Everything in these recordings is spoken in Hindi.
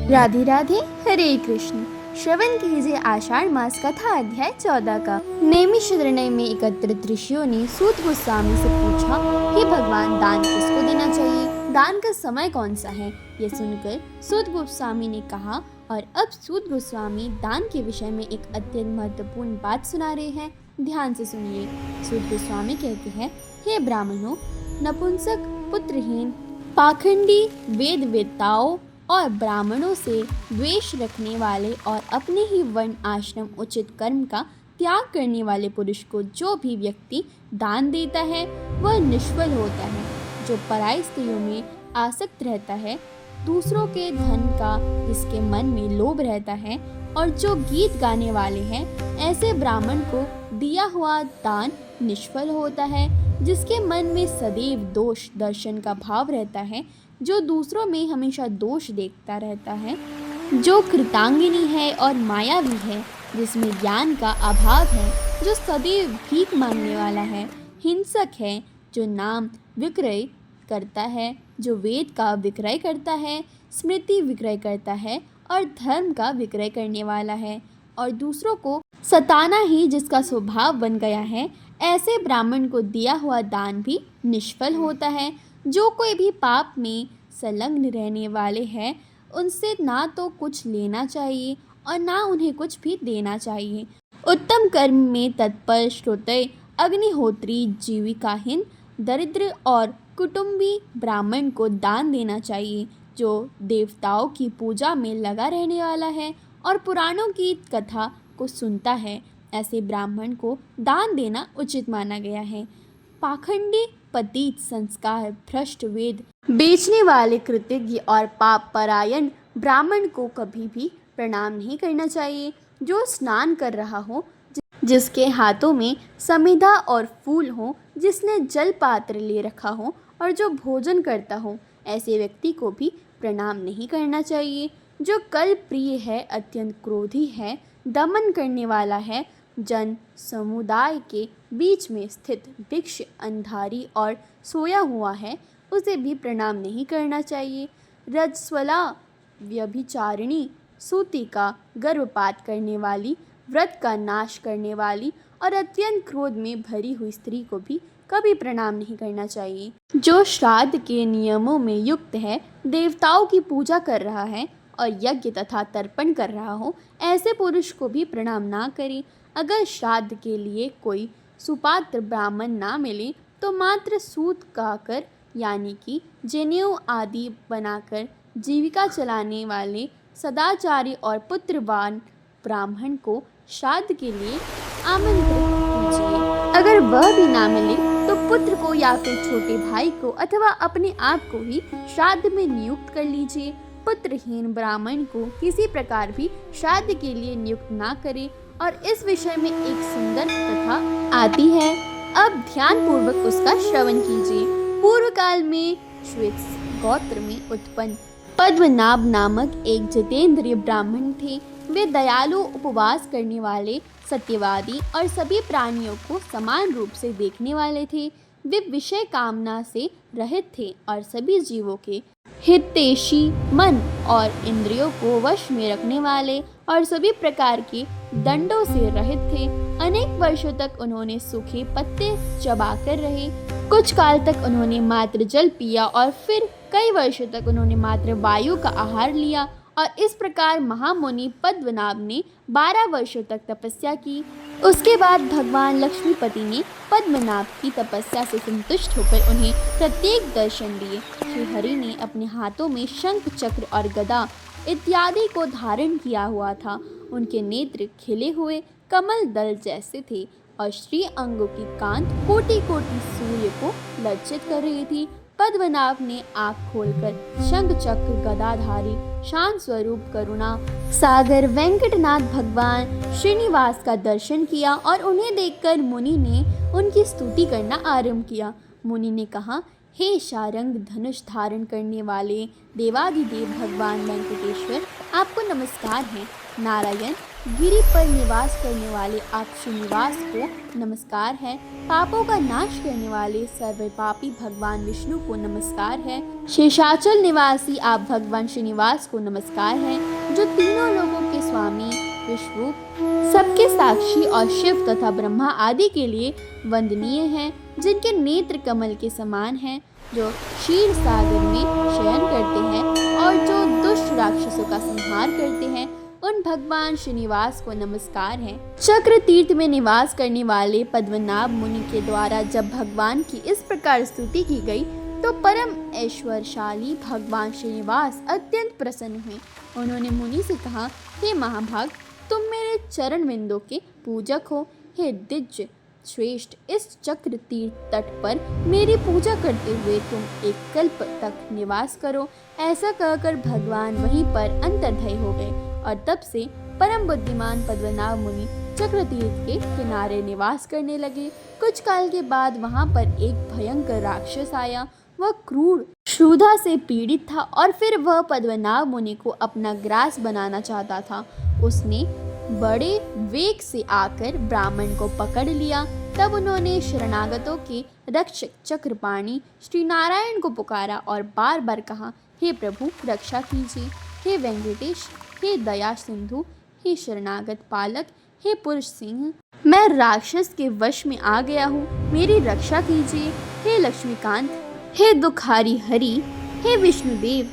राधे राधे, हरे कृष्ण। श्रवण कीजिए आषाढ़ मास कथा अध्याय 14 का। नैमिष निर्णय में एकत्रित ऋषियों ने सूत गोस्वामी से पूछा, हे भगवान, दान किसको देना चाहिए? दान का समय कौन सा है? ये सुनकर सूत गोस्वामी ने कहा। और अब सूत गोस्वामी दान के विषय में एक अत्यंत महत्वपूर्ण बात सुना रहे हैं। ध्यान से सुनिए। सूत गोस्वामी कहते हैं, हे ब्राह्मणों, नपुंसक, पुत्रहीन, पाखंडी, वेद वेत्ताओं और ब्राह्मणों से द्वेष रखने वाले और अपने ही वर्ण आश्रम उचित कर्म का त्याग करने वाले पुरुष को जो भी व्यक्ति दान देता है वह निष्फल होता है। जो पराई स्त्रियों में आसक्त रहता है, दूसरों के धन का जिसके मन में लोभ रहता है और जो गीत गाने वाले हैं, ऐसे ब्राह्मण को दिया हुआ दान निष्फल होता है। जिसके मन में सदैव दोष दर्शन का भाव रहता है, जो दूसरों में हमेशा दोष देखता रहता है, जो कृतांगिनी है और मायावी है, जिसमें ज्ञान का अभाव है, जो सदैव भीख मांगने वाला है, हिंसक है, जो नाम विक्रय करता है, जो वेद का विक्रय करता है, स्मृति विक्रय करता है और धर्म का विक्रय करने वाला है और दूसरों को सताना ही जिसका स्वभाव बन गया है, ऐसे ब्राह्मण को दिया हुआ दान भी निष्फल होता है। जो कोई भी पाप में संलग्न रहने वाले हैं, उनसे ना तो कुछ लेना चाहिए और ना उन्हें कुछ भी देना चाहिए। उत्तम कर्म में तत्पर श्रोत्रिय, अग्निहोत्री, जीविकाहीन, दरिद्र और कुटुंबी ब्राह्मण को दान देना चाहिए। जो देवताओं की पूजा में लगा रहने वाला है और पुराणों की कथा को सुनता है, ऐसे ब्राह्मण को दान देना उचित माना गया है। पाखंडी, पतित, संस्कार भ्रष्ट, वेद बेचने वाले, कृतज्ञ और पाप परायण ब्राह्मण को कभी भी प्रणाम नहीं करना चाहिए। जो स्नान कर रहा हो, जिसके हाथों में समिधा और फूल हो, जिसने जल पात्र ले रखा हो और जो भोजन करता हो, ऐसे व्यक्ति को भी प्रणाम नहीं करना चाहिए। जो कल प्रिय है, अत्यंत क्रोधी है, दमन करने वाला है, जन समुदाय के बीच में स्थित, भिक्ष, अंधारी और सोया हुआ है, उसे भी प्रणाम नहीं करना चाहिए। रजस्वला, व्यभिचारिणी, सूतिका, गर्भपात करने वाली, व्रत का नाश करने वाली और अत्यंत क्रोध में भरी हुई स्त्री को भी कभी प्रणाम नहीं करना चाहिए। जो श्राद्ध के नियमों में युक्त है, देवताओं की पूजा कर रहा है और यज्ञ तथा तर्पण कर रहा हो, ऐसे पुरुष को भी प्रणाम ना करें। अगर श्राद्ध के लिए कोई सुपात्र ब्राह्मण ना मिले तो मात्र सूत गाकर, यानी कि जनेऊ आदि बनाकर जीविका चलाने वाले सदाचारी और पुत्रवान ब्राह्मण को श्राद्ध के लिए आमंत्रित कीजिए। अगर वह भी ना मिले तो पुत्र को या फिर छोटे भाई को अथवा अपने आप को ही श्राद्ध में नियुक्त कर लीजिए। पुत्रहीन ब्राह्मण को किसी प्रकार भी श्राद्ध के लिए नियुक्त ना करें। और इस विषय में एक सुंदर कथा आती है, अब ध्यान पूर्वक उसका श्रवण कीजिए। पूर्व काल में श्वेत गोत्र में उत्पन्न पद्मनाभ नामक एक जितेंद्रिय ब्राह्मण थे। वे दयालु, उपवास करने वाले, सत्यवादी और सभी प्राणियों को समान रूप से देखने वाले थे। वे विषय कामना से रहित थे और सभी जीवों के हितैषी, मन और इंद्रियों को वश में रखने वाले और सभी प्रकार के दंडों से रहित थे। अनेक वर्षों तक उन्होंने सूखे पत्ते चबाकर रहे। कुछ काल तक उन्होंने मात्र जल पिया और फिर कई वर्षों तक उन्होंने मात्र वायु का आहार लिया। और इस प्रकार महामुनि पद्मनाभ ने 12 वर्षों तक तपस्या की। उसके बाद भगवान लक्ष्मीपति ने पद्मनाभ की तपस्या से संतुष्ट होकर उन्हें प्रत्येक दर्शन दिए। श्री हरि ने अपने हाथों में शंख, चक्र और गदा इत्यादि को धारण किया हुआ था। उनके नेत्र खिले हुए कमल दल जैसे थे और श्री अंगों की कांत कोटि कोटि सूर्य को लज्जित कर रही थी। पद्मनाभ ने आँख खोलकर शंख, चक्र, गदाधारी, शांत स्वरूप करुणा सागर वेंकटनाथ भगवान श्रीनिवास का दर्शन किया और उन्हें देखकर मुनि ने उनकी स्तुति करना आरंभ किया। मुनि ने कहा, हे शारंग धनुष धारण करने वाले देवादिदेव भगवान वेंकटेश्वर, आपको नमस्कार है। नारायण गिरि पर निवास करने वाले आप श्रीनिवास को नमस्कार है। पापों का नाश करने वाले सर्वपापी भगवान विष्णु को नमस्कार है। शेषाचल निवासी आप भगवान श्रीनिवास को नमस्कार है, जो तीनों लोगों के स्वामी, विष्णु सबके साक्षी और शिव तथा ब्रह्मा आदि के लिए वंदनीय हैं, जिनके नेत्र कमल के समान हैं, जो क्षीर सागर में शयन करते हैं और जो दुष्ट राक्षसों का संहार करते हैं, उन भगवान श्रीनिवास को नमस्कार है। चक्र तीर्थ में निवास करने वाले पद्मनाभ मुनि के द्वारा जब भगवान की इस प्रकार स्तुति की गई तो परम ऐश्वर्यशाली भगवान श्रीनिवास अत्यंत प्रसन्न हुए। उन्होंने मुनि से कहा, हे महाभाग, तुम मेरे चरण बिंदों के पूजक हो। हे द्विज श्रेष्ठ, इस चक्र तीर्थ तट पर मेरी पूजा करते हुए तुम एक कल्प तक निवास करो। ऐसा कहकर भगवान वहीं पर अंतर्धायी हो गए और तब से परम बुद्धिमान पद्मनाभ मुनि चक्र तीर्थ के किनारे निवास करने लगे। कुछ काल के बाद वहां पर एक भयंकर राक्षस आया। वह क्रूर क्षुधा से पीड़ित था और फिर वह पद्मनाभ मुनि को अपना ग्रास बनाना चाहता था। उसने बड़े वेग से आकर ब्राह्मण को पकड़ लिया। तब उन्होंने शरणागतों के रक्षक चक्रपाणि श्री नारायण को पुकारा और बार बार कहा, हे प्रभु रक्षा कीजिए, हे वेंकटेश, हे दया सिंधु, हे शरणागत पालक, हे पुरुष सिंह, मैं राक्षस के वश में आ गया हूँ, मेरी रक्षा कीजिए। हे लक्ष्मीकांत, हे दुखारी हरि, हे विष्णुदेव,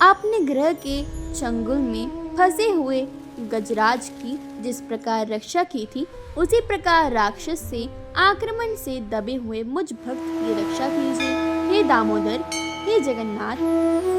आपने ग्रह के चंगुल में फंसे हुए गजराज की जिस प्रकार रक्षा की थी, उसी प्रकार राक्षस से आक्रमण से दबे हुए मुझ भक्त की रक्षा कीजिए। हे दामोदर, हे जगन्नाथ,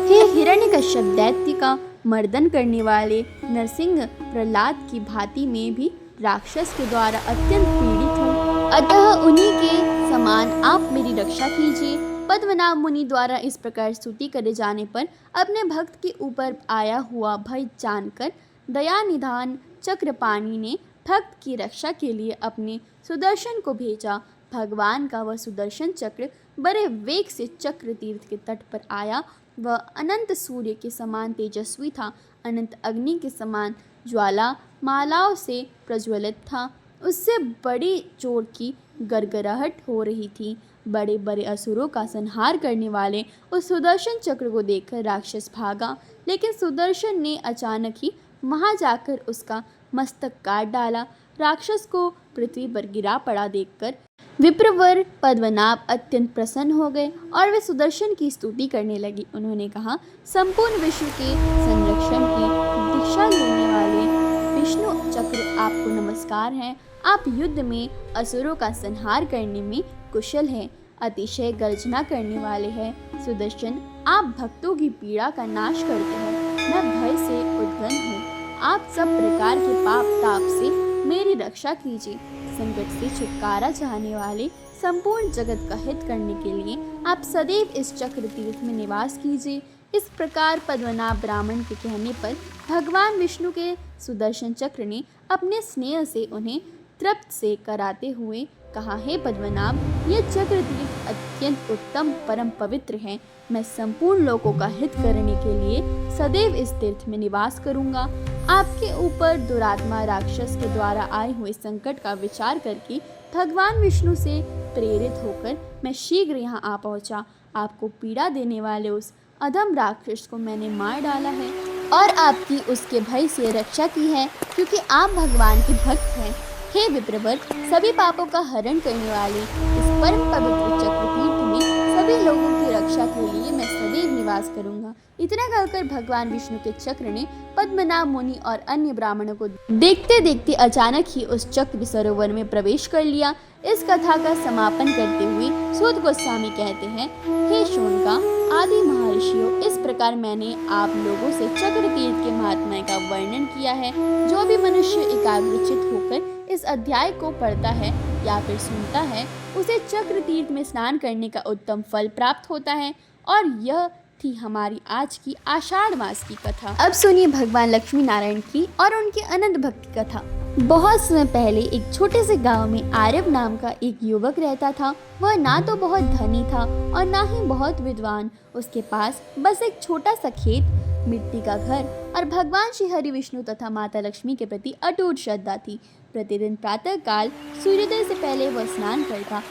हे हिरण्यकश्यप दैत्य का मर्दन करने वाले नरसिंह प्रहलाद की भांति में भी राक्षस के द्वारा अत्यंत पीड़ित हूँ, अतः उन्हीं के समान आप मेरी रक्षा कीजिए। पद्मनाभ मुनि द्वारा इस प्रकार स्तुति करे जाने पर अपने भक्त के ऊपर आया हुआ भय जानकर दयानिधान चक्रपाणि ने भक्त की रक्षा के लिए अपने सुदर्शन को भेजा। भगवान का वह सुदर्शन चक्र बड़े वेग से चक्र तीर्थ के तट पर आया। वह अनंत सूर्य के समान तेजस्वी था, अनंत अग्नि के समान ज्वाला मालाओं से प्रज्वलित था। उससे बड़ी जोर की गड़गड़ाहट हो रही थी। बड़े बड़े असुरों का संहार करने वाले उस सुदर्शन चक्र को देखकर राक्षस भागा, लेकिन सुदर्शन ने अचानक ही वहां जाकर उसका मस्तक काट डाला। राक्षस को पृथ्वी पर गिरा पड़ा देखकर विप्रवर पद्मनाभ अत्यंत प्रसन्न हो गए और वे सुदर्शन की स्तुति करने लगे। उन्होंने कहा, संपूर्ण विश्व के संरक्षण की दीक्षा लेने वाले विष्णु चक्र आपको नमस्कार है। आप युद्ध में असुरों का संहार करने में कुशल हैं, अतिशय गर्जना करने वाले हैं। सुदर्शन, आप भक्तों की पीड़ा का नाश करते हैं। मैं भय से उद्गन हूँ, आप सब प्रकार के पाप ताप से मेरी रक्षा कीजिए। संकट से छुटकारा चाहने वाले, संपूर्ण जगत का हित करने के लिए आप सदैव इस चक्र तीर्थ में निवास कीजिए। इस प्रकार पद्मनाभ ब्राह्मण के कहने पर भगवान विष्णु के सुदर्शन चक्र ने अपने स्नेह से उन्हें तृप्त से कराते हुए कहा, हे पद्मनाभ, यह चक्र तीर्थ अत्यंत उत्तम परम पवित्र है। मैं संपूर्ण लोगों का हित करने के लिए सदैव इस तीर्थ में निवास करूंगा। आपके ऊपर दुरात्मा राक्षस के द्वारा आए हुए संकट का विचार करके भगवान विष्णु से प्रेरित होकर मैं शीघ्र यहाँ आ पहुँचा। आपको पीड़ा देने वाले उस अधम राक्षस को मैंने मार डाला है और आपकी उसके भय से रक्षा की है, क्योंकि आप भगवान के भक्त हैं। हे विप्रवर, सभी पापों का हरण करने वाले इस परम पवित्र चक्र तीर्थ में सभी लोगों की रक्षा के लिए मैं सदैव निवास करूंगा। इतना कहकर भगवान विष्णु के चक्र ने पद्मनाभ मुनि और अन्य ब्राह्मणों को देखते देखते अचानक ही उस चक्र सरोवर में प्रवेश कर लिया। इस कथा का समापन करते हुए सूत गोस्वामी कहते हैं, हे शोनका आदि महर्षियों, इस प्रकार मैंने आप लोगों से चक्र तीर्थ के महात्म्य का वर्णन किया है। जो भी मनुष्य एकाग्रचित होकर इस अध्याय को पढ़ता है या फिर सुनता है, उसे चक्र तीर्थ में स्नान करने का उत्तम फल प्राप्त होता है। और यह थी हमारी आज की आषाढ़ मास की कथा। अब सुनिए भगवान लक्ष्मी नारायण की और उनकी अनंत भक्ति कथा। बहुत समय पहले एक छोटे से गांव में आरव नाम का एक युवक रहता था। वह ना तो बहुत धनी था और ना ही बहुत विद्वान। उसके पास बस एक छोटा सा खेत, मिट्टी का घर और भगवान श्री हरि विष्णु तथा माता लक्ष्मी के प्रति अटूट श्रद्धा थी। प्रतिदिन प्रातः काल सूर्योदय से पहले वह स्नान करता,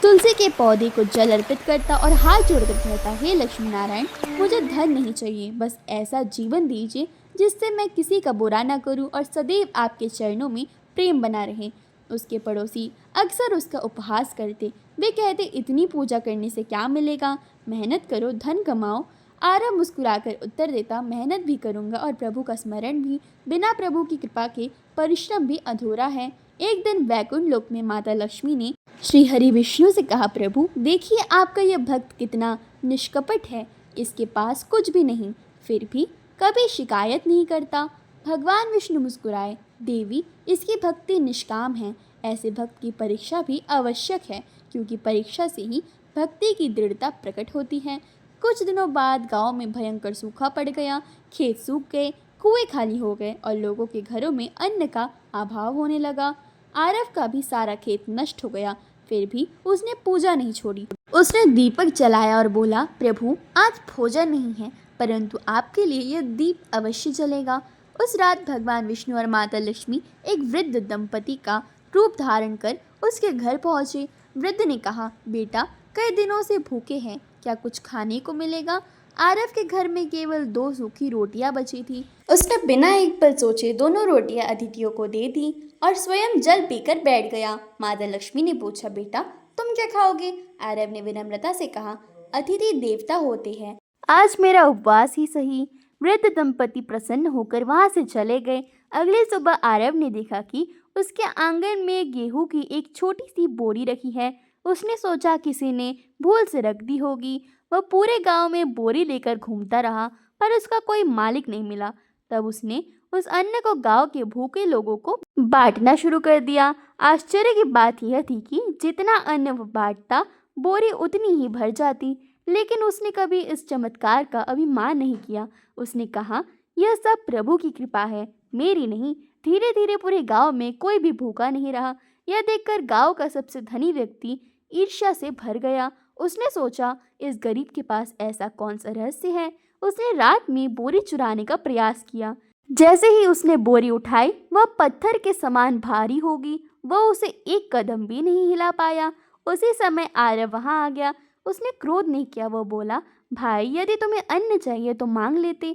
तुलसी के पौधे को जल अर्पित करता और हाथ जोड़कर कहता, हे लक्ष्मी नारायण, मुझे धन नहीं चाहिए, बस ऐसा जीवन दीजिए जिससे मैं किसी का बुरा ना करूं और सदैव आपके चरणों में प्रेम बना रहे। उसके पड़ोसी अक्सर उसका उपहास करते। वे कहते, इतनी पूजा करने से क्या मिलेगा, मेहनत करो, धन कमाओ। आरव मुस्कुराकर उत्तर देता, मेहनत भी करूंगा और प्रभु का स्मरण भी। बिना प्रभु की कृपा के परिश्रम भी अधूरा है। एक दिन वैकुंठ लोक में माता लक्ष्मी ने श्री हरि विष्णु से कहा, प्रभु देखिए आपका यह भक्त कितना निष्कपट है, इसके पास कुछ भी नहीं, फिर भी कभी शिकायत नहीं करता। भगवान विष्णु मुस्कुराए, देवी इसकी भक्ति निष्काम है। ऐसे भक्त की परीक्षा भी आवश्यक है, क्योंकि परीक्षा से ही भक्ति की दृढ़ता प्रकट होती है। कुछ दिनों बाद गांव में भयंकर सूखा पड़ गया। खेत सूख गए, कुएं खाली हो गए और लोगों के घरों में अन्न का अभाव होने लगा। आरव का भी सारा खेत नष्ट हो गया, फिर भी उसने पूजा नहीं छोड़ी। उसने दीपक जलाया और बोला, प्रभु आज भोजन नहीं है, परंतु आपके लिए यह दीप अवश्य जलेगा। उस रात भगवान विष्णु और माता लक्ष्मी एक वृद्ध दंपति का रूप धारण कर उसके घर पहुंचे। वृद्ध ने कहा, बेटा कई दिनों से भूखे हैं, क्या कुछ खाने को मिलेगा? आरव के घर में केवल 2 सूखी रोटियां बची थी। उसने बिना एक पल सोचे दोनों रोटियां अतिथियों को दे दी और स्वयं जल पीकर बैठ गया। माता लक्ष्मी ने पूछा, बेटा तुम क्या खाओगे? आरव ने विनम्रता से कहा, अतिथि देवता होते हैं, आज मेरा उपवास ही सही। वृद्ध दंपति प्रसन्न होकर वहां से चले गए। अगली सुबह आरव ने देखा कि उसके आंगन में गेहूं की एक छोटी सी बोरी रखी है। उसने सोचा किसी ने भूल से रख दी होगी। वह पूरे गांव में बोरी लेकर घूमता रहा, पर उसका कोई मालिक नहीं मिला। तब उसने उस अन्न को गांव के भूखे लोगों को बांटना शुरू कर दिया। आश्चर्य की बात यह थी कि जितना अन्न वह बांटता, बोरी उतनी ही भर जाती। लेकिन उसने कभी इस चमत्कार का अभिमान नहीं किया। उसने कहा, यह सब प्रभु की कृपा है, मेरी नहीं। धीरे धीरे पूरे गांव में कोई भी भूखा नहीं रहा। यह देखकर गांव का सबसे धनी व्यक्ति ईर्ष्या से भर गया। उसने सोचा, इस गरीब के पास ऐसा कौन सा रहस्य है। उसने रात में बोरी चुराने का प्रयास किया। जैसे ही उसने बोरी उठाई, वह पत्थर के समान भारी होगी। वह उसे एक कदम भी नहीं हिला पाया। उसी समय आरव वहां आ गया। उसने क्रोध नहीं किया। वह बोला, भाई यदि तुम्हें अन्न चाहिए तो मांग लेते,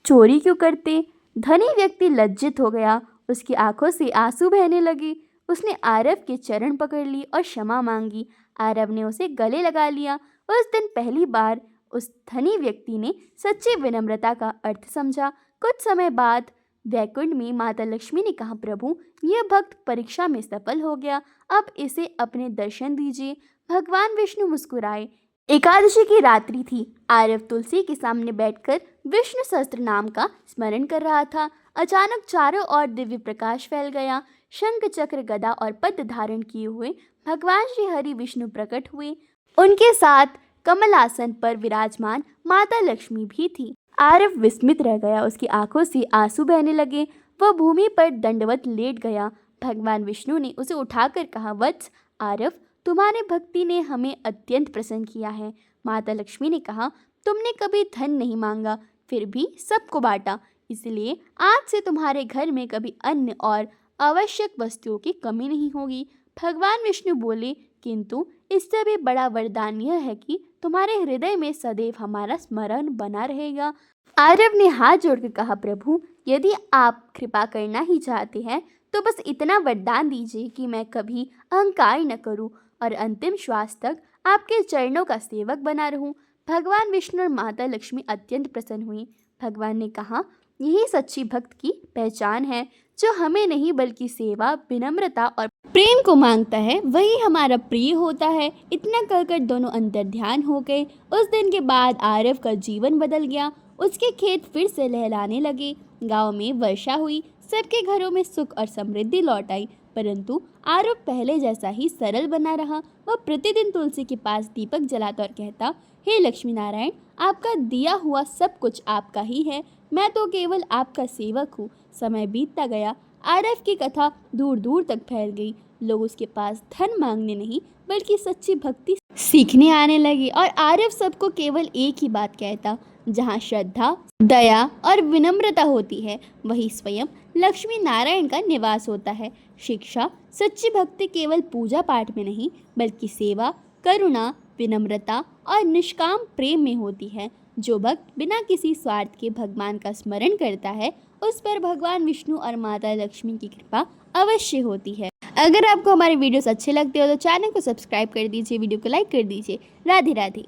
चोरी क्यों करते? धनी व्यक्ति लज्जित हो गया। उसकी आंखों से आंसू बहने लगे। उसने आरव के चरण पकड़ लिए और क्षमा मांगी। आरव ने उसे गले लगा लिया। उस दिन पहली बार उस धनी व्यक्ति ने सच्ची विनम्रता का अर्थ समझा। कुछ समय बाद वैकुंठ में माता लक्ष्मी ने कहा, प्रभु यह भक्त परीक्षा में सफल हो गया, अब इसे अपने दर्शन दीजिए। भगवान विष्णु मुस्कुराए। एकादशी की रात्रि थी। आरव तुलसी के सामने बैठकर विष्णु सहस्त्र नाम का स्मरण कर रहा था। अचानक चारों ओर दिव्य प्रकाश फैल गया। शंख चक्र गदा और पद्म धारण किए हुए भगवान श्री हरि विष्णु प्रकट हुए। उनके साथ कमलासन पर विराजमान माता लक्ष्मी भी थी। आरव विस्मित रह गया। उसकी आंखों से आंसू बहने लगे। वह भूमि पर दंडवत लेट गया। भगवान विष्णु ने उसे उठाकर कहा, वत्स आरव, तुम्हारे भक्ति ने हमें अत्यंत प्रसन्न किया है। माता लक्ष्मी ने कहा, तुमने कभी धन नहीं मांगा, फिर भी सबको बांटा, इसलिए आज से तुम्हारे घर में कभी अन्न और आवश्यक वस्तुओं की कमी नहीं होगी। भगवान विष्णु बोले, किंतु इससे भी बड़ा वरदान यह है कि तुम्हारे हृदय में सदैव हमारा स्मरण बना रहेगा। आरव ने हाथ जोड़कर कहा, प्रभु यदि आप कृपा करना ही चाहते हैं तो बस इतना वरदान दीजिए कि मैं कभी अहंकार न करूं और अंतिम श्वास तक आपके चरणों का सेवक बना रहूं। भगवान विष्णु और माता लक्ष्मी अत्यंत प्रसन्न हुई। भगवान ने कहा, यही सच्ची भक्त की पहचान है, जो हमें नहीं बल्कि सेवा, विनम्रता और प्रेम को मांगता है, वही हमारा प्रिय होता है। इतना कहकर दोनों अंतर ध्यान हो गए। उस दिन के बाद आरव का जीवन बदल गया। उसके खेत फिर से लहलाने लगे। गांव में वर्षा हुई। सबके घरों में सुख और समृद्धि लौट आई। परंतु आरव पहले जैसा ही सरल बना रहा। वह प्रतिदिन तुलसी के पास दीपक जलाता और कहता, हे लक्ष्मी नारायण, आपका दिया हुआ सब कुछ आपका ही है, मैं तो केवल आपका सेवक हूँ। समय बीतता गया। आरव की कथा दूर दूर तक फैल गई। लोग उसके पास धन मांगने नहीं बल्कि सच्ची भक्ति सीखने आने लगे और आरव सबको केवल एक ही बात कहता, जहाँ श्रद्धा, दया और विनम्रता होती है वही स्वयं लक्ष्मी नारायण का निवास होता है। शिक्षा, सच्ची भक्ति केवल पूजा पाठ में नहीं बल्कि सेवा, करुणा, विनम्रता और निष्काम प्रेम में होती है। जो भक्त बिना किसी स्वार्थ के भगवान का स्मरण करता है उस पर भगवान विष्णु और माता लक्ष्मी की कृपा अवश्य होती है। अगर आपको हमारे वीडियोस अच्छे लगते हो तो चैनल को सब्सक्राइब कर दीजिए, वीडियो को लाइक कर दीजिए। राधे राधे।